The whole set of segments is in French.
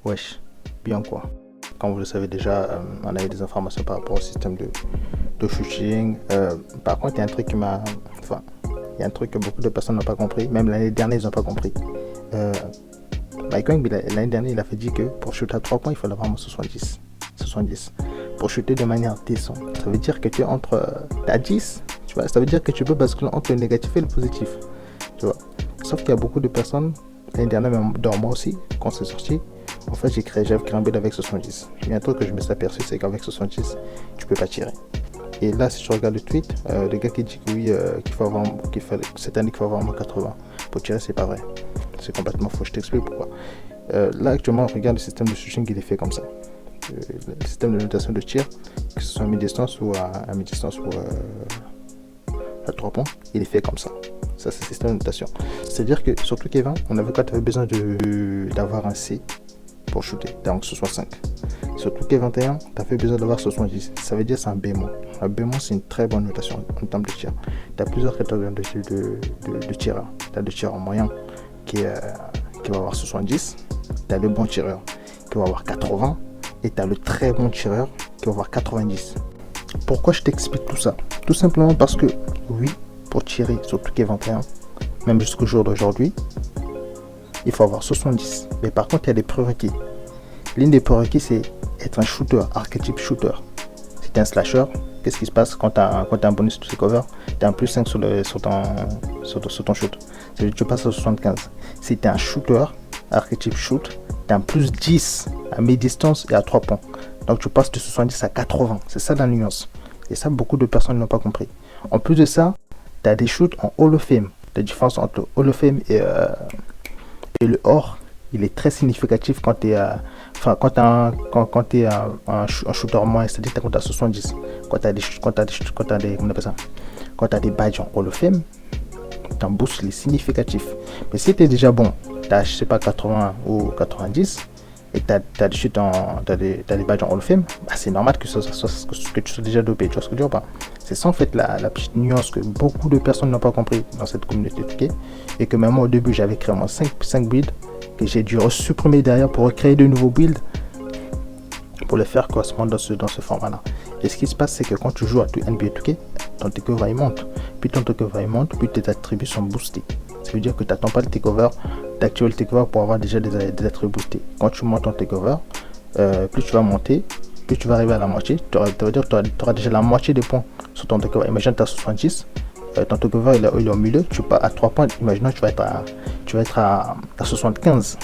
Wesh, bien quoi. Comme vous le savez déjà, on a eu des informations par rapport au système de shooting. Par contre, il y a un truc qui m'a... Enfin, il y a un truc que beaucoup de personnes n'ont pas compris. Même l'année dernière, ils n'ont pas compris. Mike Wang, l'année dernière, il a fait dit que pour shooter à 3 points, il fallait vraiment 70. Pour shooter de manière décente. Ça veut dire que tu es entre... t'as 10, tu vois. Ça veut dire que tu peux basculer entre le négatif et le positif. Tu vois. Sauf qu'il y a beaucoup de personnes, l'année dernière, même dans moi aussi, quand c'est sorti, en fait, j'avais créé un build avec 70. Il y a un truc que je me suis aperçu, c'est qu'avec 70, tu peux pas tirer. Et là, si tu regardes le tweet, le gars qui dit que oui, cette année, qu'il faut avoir moins 80 pour tirer, c'est pas vrai. C'est complètement faux. Je t'explique pourquoi. Là, actuellement, regarde le système de shooting, il est fait comme ça. Le système de notation de tir, que ce soit à mi-distance ou à mi-distance ou à 3 points, il est fait comme ça. Ça, c'est le système de notation. C'est-à-dire que sur tout Kevin, on avait quand tu avais besoin d'avoir un C pour shooter, donc 65. Sur tout K21, tu as fait besoin d'avoir 70. Ça veut dire c'est un bémol. Un bémol, c'est une très bonne notation en termes de tir. Tu as plusieurs catégories de tireurs. Tu as le tireur moyen qui va avoir 70. Tu as le bon tireur qui va avoir 80. Et tu as le très bon tireur qui va avoir 90. Pourquoi je t'explique tout ça? Tout simplement parce que, oui, pour tirer sur tout K21, même jusqu'au jour d'aujourd'hui, il faut avoir 70. Mais par contre, il y a des prérequis. L'une des prérequis, c'est être un shooter, archétype shooter. Si tu es un slasher, qu'est-ce qui se passe quand tu as un bonus sur tes covers? Tu as un plus 5 sur ton shoot. Ça veut dire que tu passes à 75. Si tu es un shooter, archétype shoot, tu as un plus 10 à mi-distance et à 3 points. Donc tu passes de 70 à 80. C'est ça la nuance. Et ça, beaucoup de personnes n'ont pas compris. En plus de ça, tu as des shoots en Hall of Fame. La différence entre le Hall of Fame et le or, il est très significatif quand tu es un shooter moins, c'est-à-dire quand tu as 70. Quand tu as des badges en Hall of Fame, ton boost est significatif. Mais si tu es déjà bon, tu as, je sais pas, 80 ou 90, et tu as des badges en Hall of Fame, bah c'est normal que tu sois déjà dopé. Tu vois ce que je veux dire ou pas? C'est ça en fait la petite nuance que beaucoup de personnes n'ont pas compris dans cette communauté, okay? Et que même moi au début j'avais créé mon 5 builds que j'ai dû supprimer derrière pour recréer de nouveaux builds pour les faire correspondre dans ce format là. Et ce qui se passe, c'est que quand tu joues à NBA 2K, ton takeover il monte, puis ton takeover il monte, puis tes attributs sont boostés. Ça veut dire que tu n'attends pas le takeover, d'activer le takeover pour avoir déjà des attributs boostés. Quand tu montes ton takeover, plus tu vas monter, plus tu vas arriver à la moitié. Ça veut dire que tu auras déjà la moitié des points sur ton takeover. Imagine tu as 70, ton takeover il est au milieu, tu pars à 3 points. Imaginons tu vas être à 75.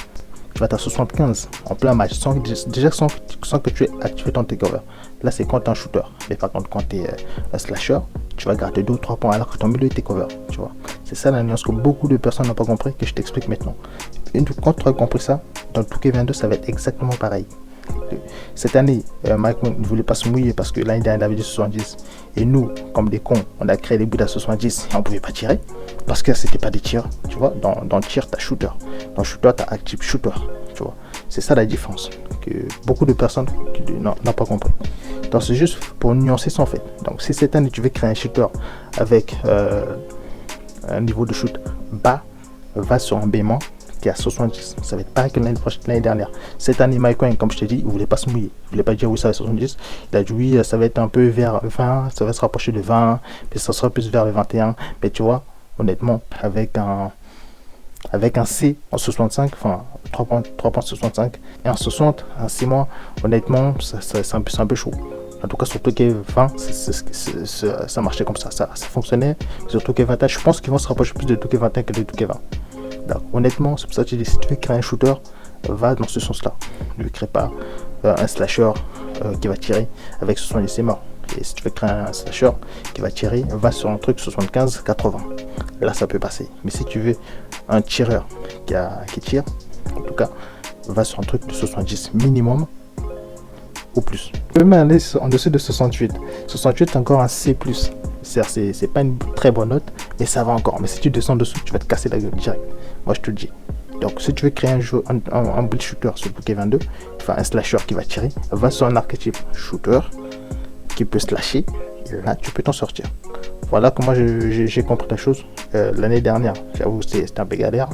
Tu vas être à 75 en plein match sans que tu aies activé ton takeover. Là, c'est quand tu es un shooter. Mais par contre, quand tu es un slasher, tu vas gratter 2 ou 3 points alors que ton milieu est takeover. Tu vois, c'est ça la nuance que beaucoup de personnes n'ont pas compris, que je t'explique maintenant. Quand tu as compris ça, dans le 2K22, ça va être exactement pareil. Cette année, Mike ne voulait pas se mouiller parce que l'année dernière, il avait dit 70. Et nous, comme des cons, on a créé des buts à 70 et on ne pouvait pas tirer parce que c'était pas des tirs. Tu vois, dans le tir, tu as shooter. Dans le shooter, tu as active shooter. Tu vois, c'est ça la différence que beaucoup de personnes n'ont pas compris. Donc, c'est juste pour nuancer ça en fait. Donc, si cette année, tu veux créer un shooter avec un niveau de shoot bas, va sur un bémol qui est à 70. Ça va être pareil que l'année dernière. Cette année, Mike Wang, comme je t'ai dit, il voulait pas se mouiller. Il voulait pas dire oui, ça va être 70. Il a dit oui, ça va être un peu vers 20, ça va se rapprocher de 20, puis ça sera plus vers le 21. Mais tu vois, honnêtement, avec un C en 65, enfin 3 points 65 et en 60, en 6 mois, honnêtement, c'est un peu chaud. En tout cas, sur Tokyo 20, ça marchait comme ça fonctionnait. Sur Tokyo 21, je pense qu'ils vont se rapprocher plus de Tokyo 21 que de Tokyo 20. Donc, honnêtement, c'est pour ça que je dis, si tu veux créer un shooter, va dans ce sens-là. Ne crée pas un slasher qui va tirer avec 70, c'est mort. Et si tu veux créer un slasher qui va tirer, va sur un truc 75-80. Là, ça peut passer. Mais si tu veux un tireur qui tire, en tout cas, va sur un truc de 70 minimum ou plus. Tu peux même aller en dessous de 68. 68, c'est encore un C+. C'est pas une très bonne note, mais ça va encore. Mais si tu descends dessous, tu vas te casser la gueule direct. Moi, je te le dis. Donc, si tu veux créer un build shooter sur Poké22, enfin un slasher qui va tirer, va sur un archétype shooter qui peut slasher. Et là, tu peux t'en sortir. Voilà comment j'ai compris la chose. L'année dernière, j'avoue, c'était un peu galère.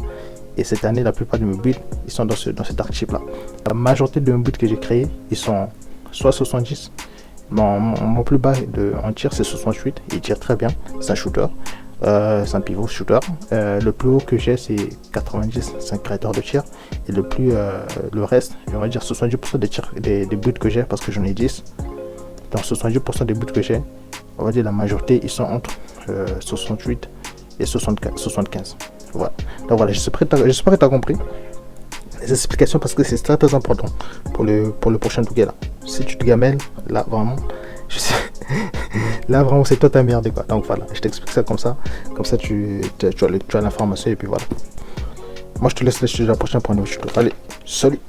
Et cette année, la plupart de mes builds, ils sont dans cet archetype-là. La majorité de mes builds que j'ai créés, ils sont soit 70. Mon plus bas en tir, c'est 68. Il tire très bien. C'est un shooter. C'est un pivot shooter. Le plus haut que j'ai, c'est 90. C'est un créateur de tir. Et le reste, on va dire 70% des buts que j'ai, parce que j'en ai 10. Dans 70% des buts que j'ai, on va dire la majorité, ils sont entre 68 et 75. Voilà. Donc voilà, j'espère que tu as compris les explications, parce que c'est très très important pour le prochain Douga là. Si tu te gamelles, là vraiment, là vraiment c'est toi ta merde quoi. Donc voilà, je t'explique ça comme ça tu as l'information et puis voilà. Moi je te laisse la prochaine pour une autre. Allez, salut.